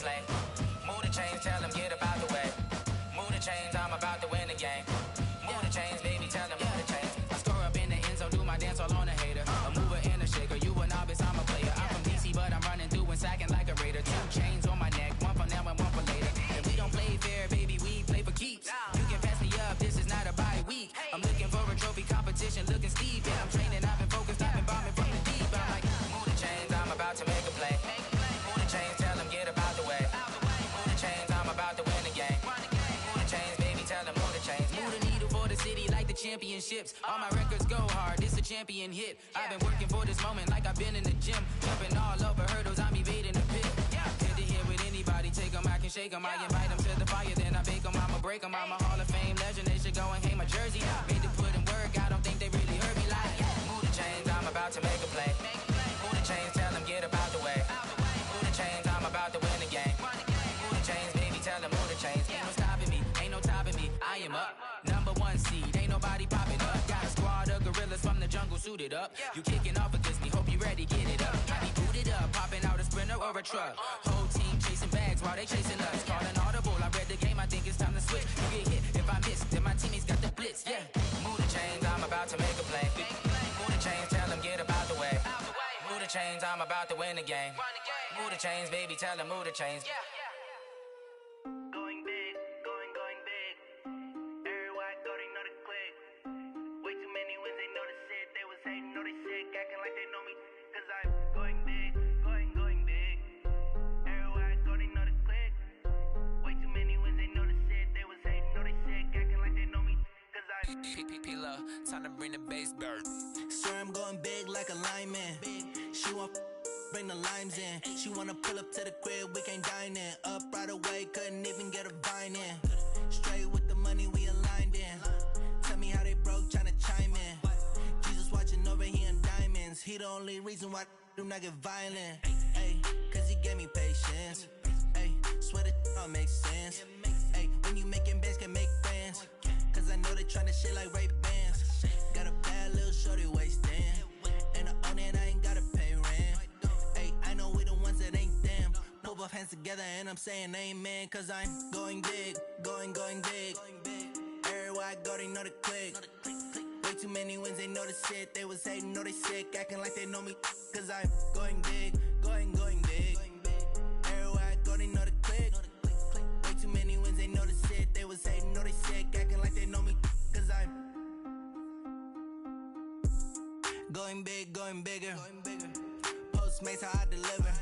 play. Move the chains, tell them get up out the way. Move the chains, I'm about to win the game. Move the chains, baby, tell them move the chains. I score up in the end zone, do my dance all on a hater. A mover and a shaker, you a novice, I'm a player. I'm from DC, but I'm running through and sacking like a raider. 2 chains on my neck, one for now and one for later. And we don't play fair, baby, we play for keeps. You can pass me up, this is not a bye week. I'm looking for a trophy competition, looking steep. And I'm training, I've been focused, I've been bombing from the deep. I'm like, move the chains, I'm about to make a play. Move the chains, tell them get up out the way. Move the chains, I'm about to win the game. Move the chains, baby, tell them move the chains. Move the needle for the city like the championships. All my records go hard, this a champion hit. I've been working for this moment like I've been in the gym. Jumping all over hurdles, I'm evading the pit. Head to head with anybody, take them, I can shake them. I invite them to the fire, then I bake them, I'ma break them. I'm a Hall of Fame legend, they should go and hang my jersey. Made to put in work, I don't think they really heard me like. Move the chains, I'm about to make a play. Move the chains, tell them get up out the way. Move the chains, I'm about to win the game. Move the chains, baby, tell them move the chains. Ain't no stopping me, ain't no topping me, I am up. Number 1 seed, ain't nobody popping up. Got a squad of gorillas from the jungle suited up. You kicking off against me, hope you ready, get it up. I be booted up, popping out a sprinter or a truck. Whole team chasing bags while they chasing us. Calling audible, I read the game, I think it's time to switch. You get hit if I miss, then my teammates got the blitz, yeah. Move the chains, I'm about to make a play. Move the chains, tell them get up out the way. Move the chains, I'm about to win the game. Move the chains, baby, tell them move the chains. Going big, going big. Everywhere I go, they know the click. Way too many wins, they know the shit. They was hating, know they sick, acting like they know me. Cause I'm going big, going big. Everywhere I go, they know the click. Way too many wins, they know the shit. They was hating, know they sick, acting like they know me. Cause I'm P-P-P-Love, time to bring the bass bird. Swear I'm going big like a lineman. She want bring the limes in. She wanna pull up to the crib, we can't dine in. Up right away, couldn't even get a vine in. Straight with the money, we aligned in. Tell me how they broke, tryna chime in. Jesus watching over here in diamonds. He the only reason why I do not get violent. Ay, cause he gave me patience. Ay, swear that all makes sense. Ay, when you making bands, can make friends. Cause I know they tryna shit like Ray Bans. Got a bad little shorty wasting. And I own it, I ain't gotta pay rent. Ay, I know we the ones that ain't them. Pull both hands together and I'm saying amen. Cause I'm going big, going big. Everywhere I go, they know the click. Way too many wins, they know the shit. They was hating, know they sick, acting like they know me. Cause I'm going big, going big. Everywhere I go, they know the click. Way too many wins, they know the shit. They was hating, know they sick, acting like they know me. Cause I'm going big, going bigger. Postmates, how I deliver.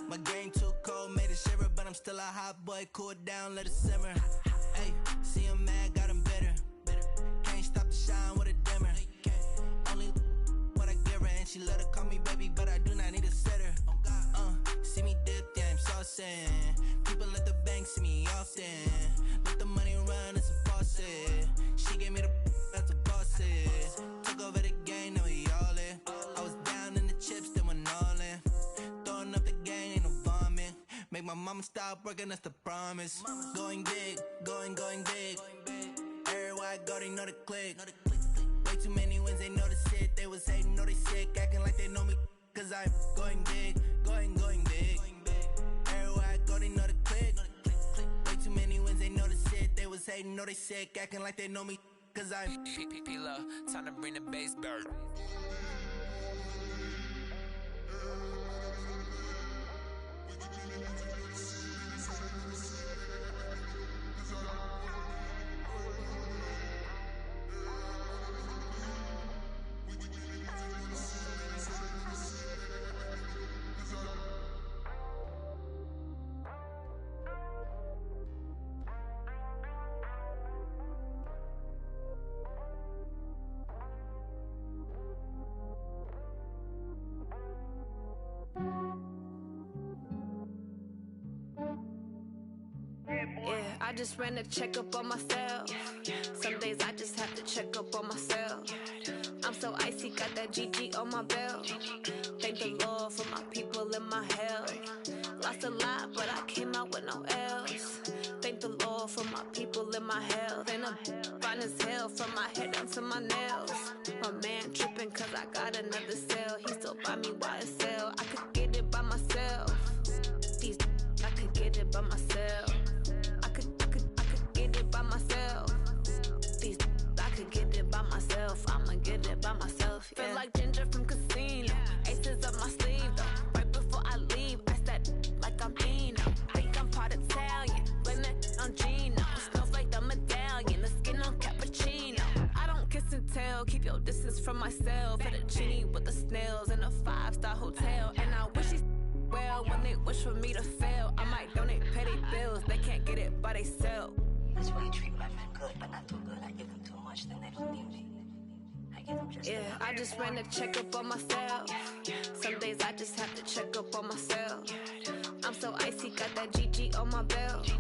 My game too cold, made it shiver. But I'm still a hot boy, cool it down, let it simmer. Hey, see him mad, got him bitter. Can't stop the shine with a dimmer. Only what I give her, and she let her call me baby, but I do not need a sitter. See me dip, yeah, I'm saucing. People at the bank see me often. Let the money run, it's a faucet. She gave me the that's a boss is. Took over the game, now we all in. I was down in the chips, then went all in. Throwing up the game, ain't no vomit. Make my mama stop working, that's the promise. Going big, going big. Everywhere I go, they know the click. Way too many wins, they know the shit. They was hating, know they sick, acting like they know me. Cause I'm going big, going big. Everywhere I go, they know the click. Way too many wins, they know the shit. They was hating, know they sick, acting like they know me. Cause I'm P-P-P-Love, time to bring the bass bird. Yeah, I just ran a checkup on myself. Some days I just have to check up on myself. I'm so icy, got that GG on my belt. Thank the Lord for my people and my health. Lost a lot, but I came out with no L's. Thank the Lord for my people and my health. And I'm fine as hell from my head down to my nails. My man tripping cause I got another cell. He still buy me YSL. I could get it by myself. These I could get it it by myself. I could get it by myself. I could get it by myself. I'ma get it by myself. Yeah. Feel like Ginger from Casino. Aces up my sleeve though. Right before I leave, I said like I'm Dino. Think I'm part Italian. Blame it on Gino. Snowflake the medallion. The skin on cappuccino. I don't kiss and tell. Keep your distance from myself. Hit a genie with the snails in a 5-star hotel. And I wish he's well when they wish for me to fail. I might donate, pay their bills. They can't get it by they self. That's why you treat women good, but not too good. I give them too much, then they don't need me. I give them just enough. I just ran a checkup on myself. Some days I just have to check up on myself. I'm so icy, got that GG on my belt.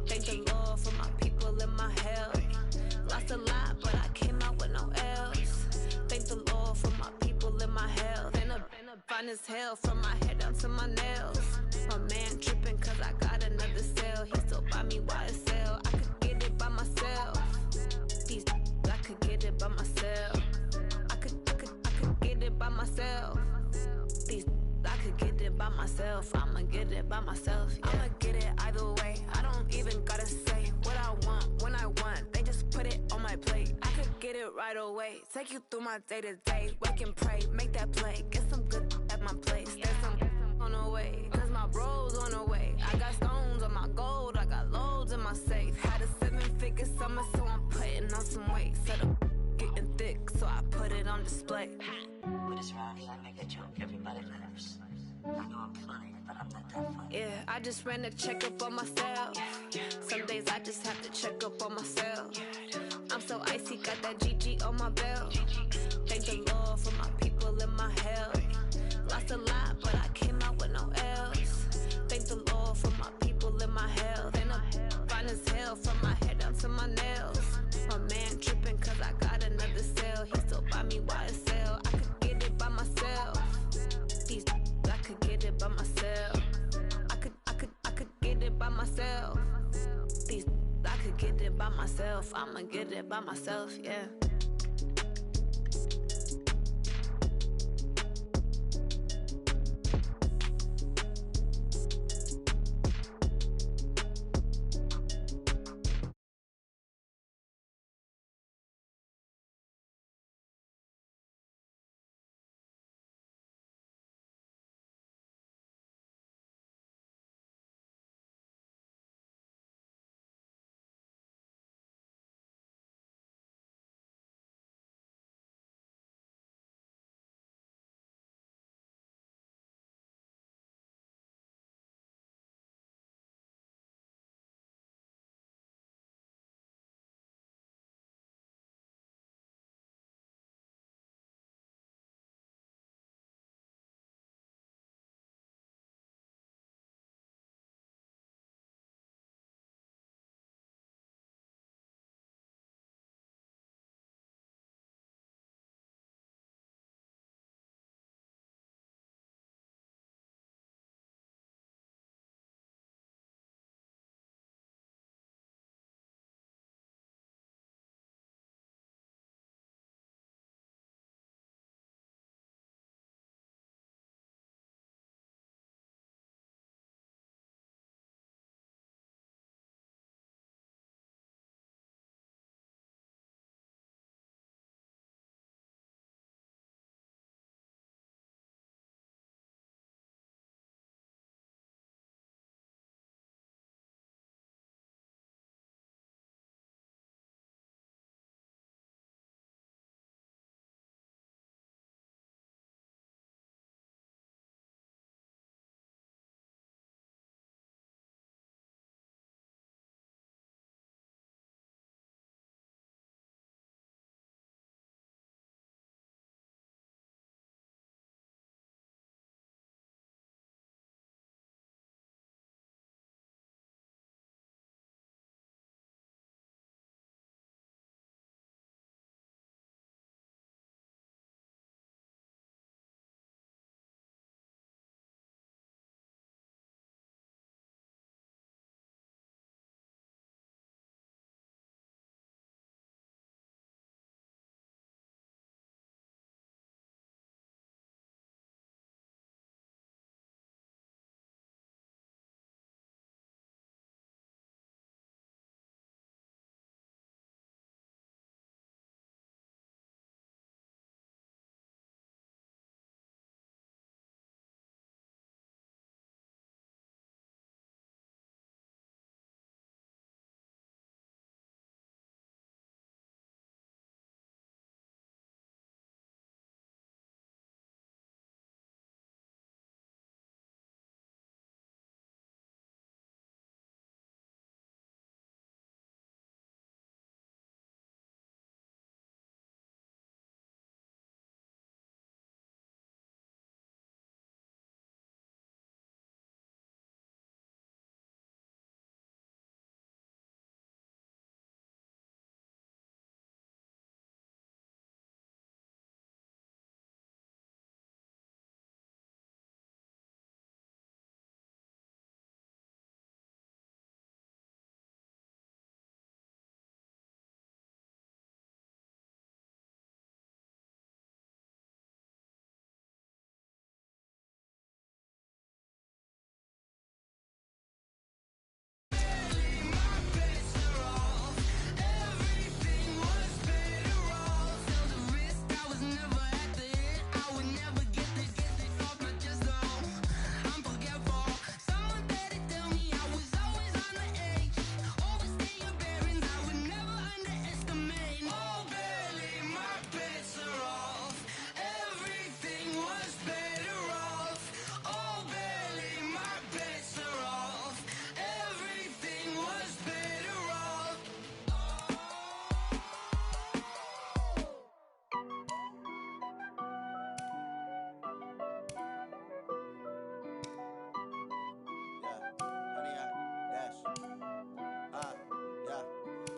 Thank the Lord for my people in my health. Lost a lot, but I came out with no L's. Thank the Lord for my people in my health. And a fine as hell from my head down to my nails. My man tripping cause I got another cell. He still buy me YSL. I could get it by myself. I could get it by myself. I could get it by myself. I could get it by myself. I'ma get it by myself. Yeah. I'ma get it either way. I don't even gotta say what I want when I want. They just put it on my plate. I could get it right away. Take you through my day to day. Wake and pray, make that play. Get some good at my place. There's some on the way, cause my bros on the way. I got stones on my gold. I got loads in my safe. Had a 7-figure summer, so I'm putting on some weight. Set up getting thick, so I put it on display. With this round here, I make a joke. Everybody laughs. I know I'm funny, but I'm not that funny. Yeah, I just ran a checkup on myself. Some days I just have to check up on myself. I'm so icy, got that GG on my belt. Thank the Lord for my people in my health. Lost a lot, but I came out with no L's. Thank the Lord for my people in my health. And I'm fine as hell from my head down to my nails. My man tripping cause I got another cell. He still buy me YSL. I could get it by myself. I could get it by myself. I could get it by myself. I could get it by myself. I'ma get it by myself, yeah.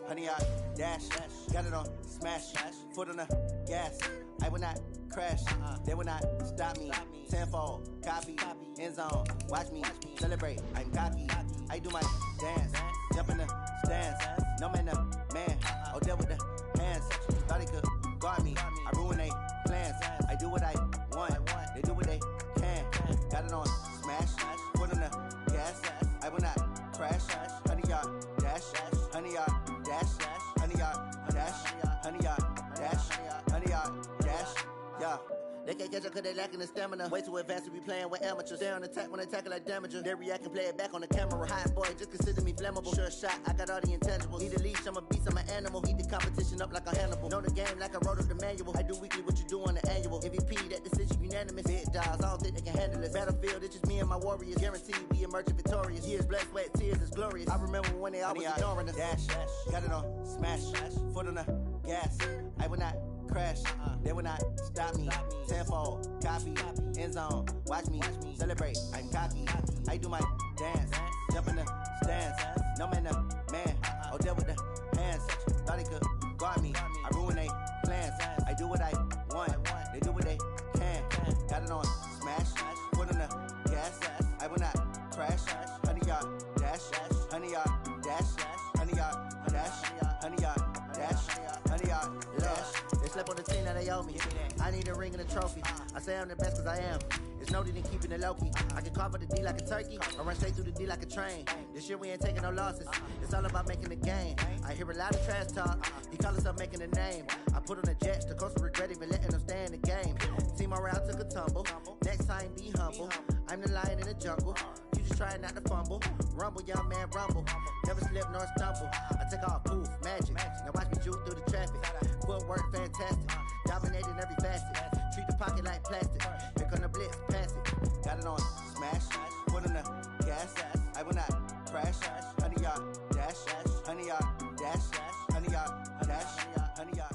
honey, I dash. Got it on smash. Foot on the gas. I will not crash. They will not stop me. Tenfold, copy, end zone. Watch me celebrate. I'm cocky. I do my dance. Jump in the stands. No man, man. Oh, there with the hands. Thought he could guard me. I ruin they plans. I do what I want. They do what they can. Got it on smash. Foot on the gas. I will not crash. Honey, y'all dash. Honey, y'all dash. Honey, y'all dash. Honey, y'all dash. Honey, y'all dash. Yeah. They can't catch up cause they lacking the stamina. Way too advanced to be playing with amateurs. Stay on attack when they tackle like damager. They react and play it back on the camera. Hot boy, just consider me flammable. Sure shot, I got all the intangibles. Need a leash, I'm a beast, I'm an animal. Eat the competition up like a Hannibal. Know the game like I wrote up the manual. I do weekly what you do on the annual. MVP, that decision unanimous. Big dogs, I don't think they can handle it. Battlefield, it's just me and my warriors. Guaranteed we emerge victorious. Years, blood, sweat, tears, is glorious. I remember when they always ignoring us. Dash, got it on smash. Foot on the gas. I will not crash. They will not stop me. Tenfold, copy, end zone. Watch me celebrate. I'm cocky. I do my dance. Jump in the stands. No man, man. Oh, there with the hands. Thought he could guard me. I ruin they plans. I do what I want. They do what they can. Got it on smash. Foot on the gas. I will not crash. Honey, y'all dash. Honey, y'all dash. Honey, y'all dash. Honey, y'all dash. Honey, y'all dash. They slept on the team that they owe me. I need a ring and a trophy. I say I'm the best cause I am. It's no need in keeping it low-key. I can carve up the D like a turkey or run straight through the D like a train. This year we ain't taking no losses. It's all about making the game. I hear a lot of trash talk. He call himself making a name. I put on the Jets. The coach will regret even letting them stay in the game. Team around took a tumble. Next time be humble. I'm the lion in the jungle. You just try not to fumble. Rumble, young man, rumble. Never slip nor stumble. I take off, poof, magic. Now watch me juke through the traffic. Footwork fantastic. Dominating every facet. Treat the pocket like plastic. Here come the blitz, pass it. Got it on smash. Foot on the gas. I will not crash. Honey, y'all dash. Honey, y'all dash. Honey, y'all dash. Honey, y'all.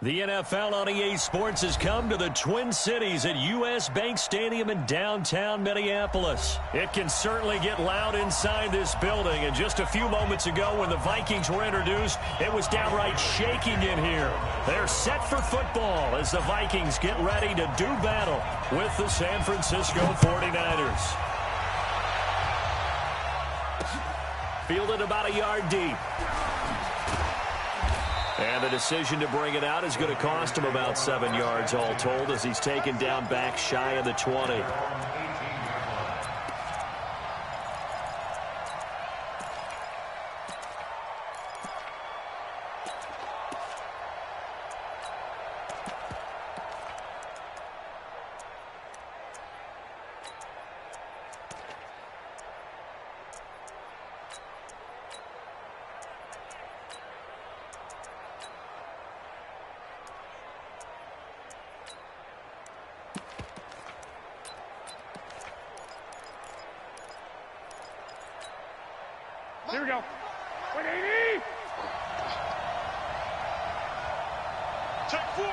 The NFL on EA Sports has come to the Twin Cities at US Bank Stadium in downtown Minneapolis. It can certainly get loud inside this building, and just a few moments ago when the Vikings were introduced, it was downright shaking in here. They're set for football as the Vikings get ready to do battle with the San Francisco 49ers. Fielded about a yard deep. And the decision to bring it out is going to cost him about 7 yards all told as he's taken down back shy of the 20. Here we go. 180. Check four.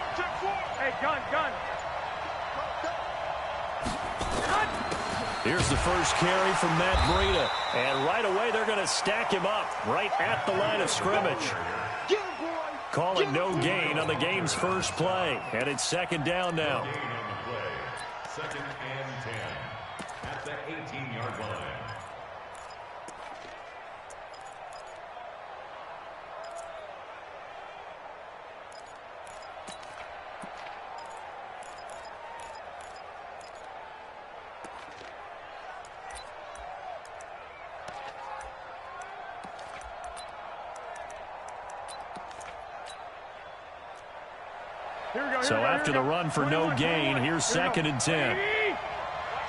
Hey, gun. Here's the first carry from Matt Breida. And right away, they're going to stack him up right at the line of scrimmage. Calling no gain on the game's first play. And it's second down now. Second and 10 at the 18-yard line. So after the run for no gain, here's second and 10. Watch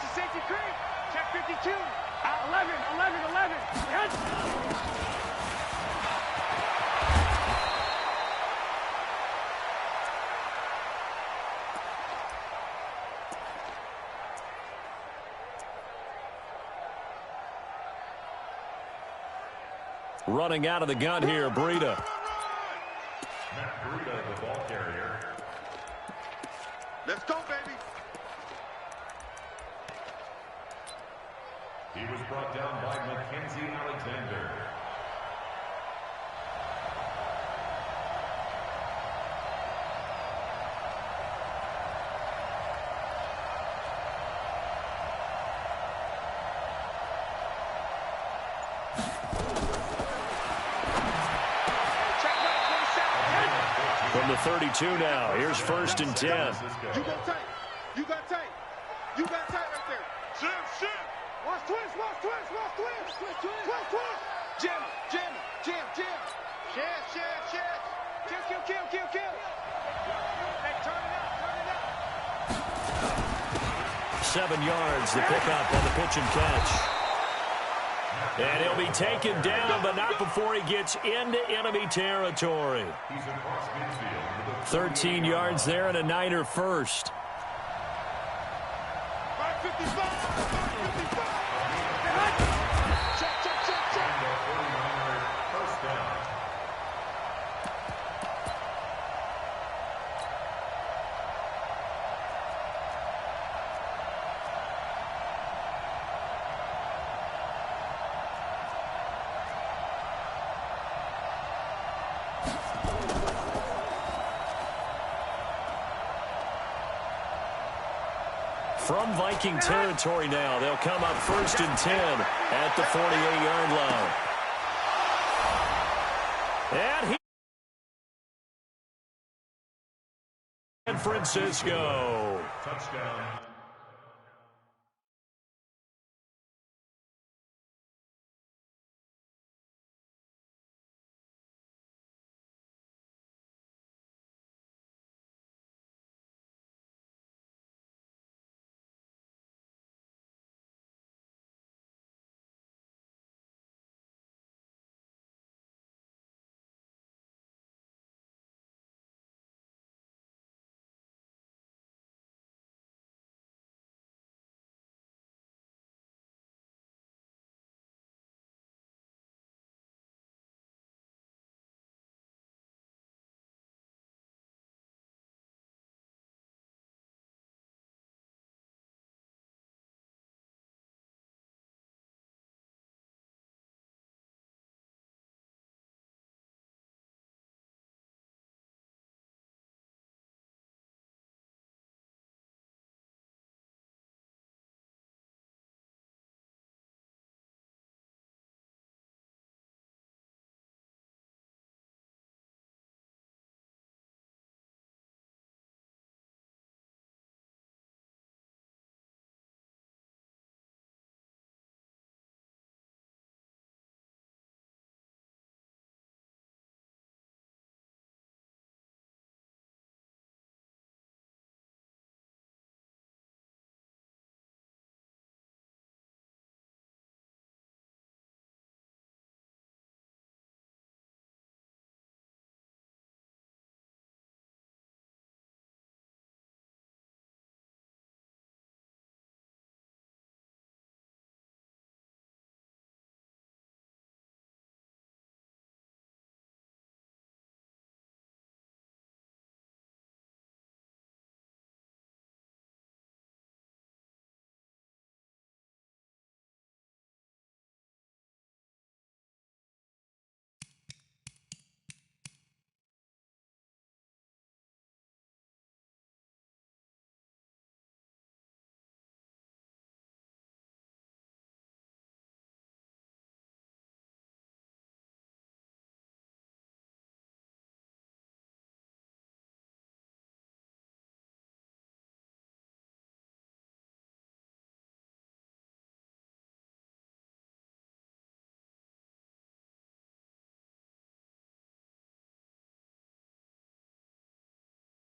the safety creep. Check 52. 11. Running out of the gun here, Breida. Matt Breida, the ball carrier. Let's go, baby. He was brought down by Mackenzie Alexander. from the 32 now. Here's 1st and 10. You got tight. You got tight. You got tight right there. Shit. Watch twist. Jam. Kill. Hey, turn it up. 7 yards, the pickup on the pitch and catch. And he'll be taken down, but not before he gets into enemy territory. 13 yards there and a Niner first. 555. Check. First down. From Viking territory now, they'll come up 1st and 10 at the 48-yard line. And San Francisco. Touchdown.